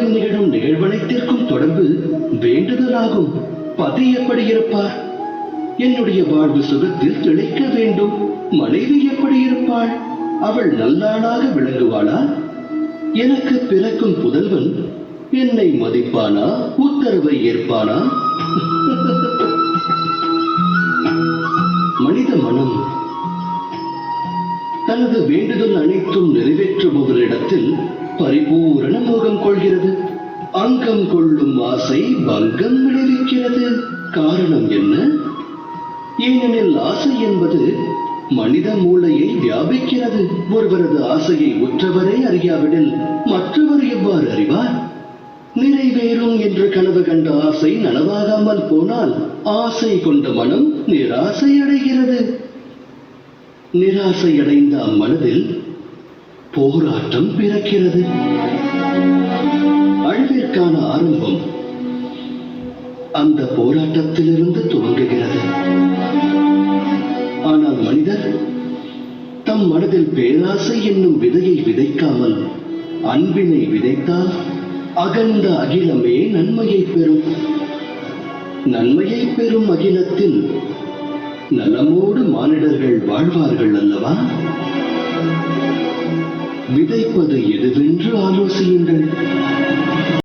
வாழ்வில் நிகழும் நிகழ்வனைத்திற்கும் தொடர்பு வேண்டுதலாகும். பதி எப்படி இருப்பார்? என்னுடைய வாழ்வு சுகத்தில் திளைக்க வேண்டும். மனைவி எப்படி இருப்பாள்? அவள் நல்லாளாக விளங்குவாளா? எனக்கு பிறக்கும் புதல்வன் என்னை மதிப்பானா? உத்தரவை ஏற்பானா? மனித மனம் தனது வேண்டுதல் அனைத்தும் நிறைவேற்றுபவரிடத்தில் பரிபூரண மோகம் கொள்கிறது. அங்கம் கொள்ளும் ஆசை பங்கம் விளைவிக்கிறது. காரணம் என்ன? ஏனெனில் ஆசை என்பது மனித மூளையை வியாபிக்கிறது. ஒருவரது ஆசையை உற்றவரே அறியாவிடில் மற்றவர் எவ்வாறு அறிவார்? நிறைவேறும் என்று கனவு கண்ட ஆசை நனவாகாமல் போனால் ஆசை கொண்ட மனம் நிராசை அடைகிறது. நிராசை அடைந்த அம்மனதில் போராட்டம் பிறக்கிறது. அழிவிற்கான ஆரம்பம் அந்த போராட்டத்திலிருந்து துவங்குகிறது. ஆனால் மனிதர் தம் மனதில் பேராசை என்னும் விதையை விதைக்காமல் அன்பினை விதைத்தால் அகண்ட அகிலமே நன்மையை பெறும். நன்மையை பெறும் அகிலத்தில் நலமோடு மானிடர்கள் வாழ்வார்கள் அல்லவா? விதைப்பது எதுவென்று ஆலோசியுங்கள்.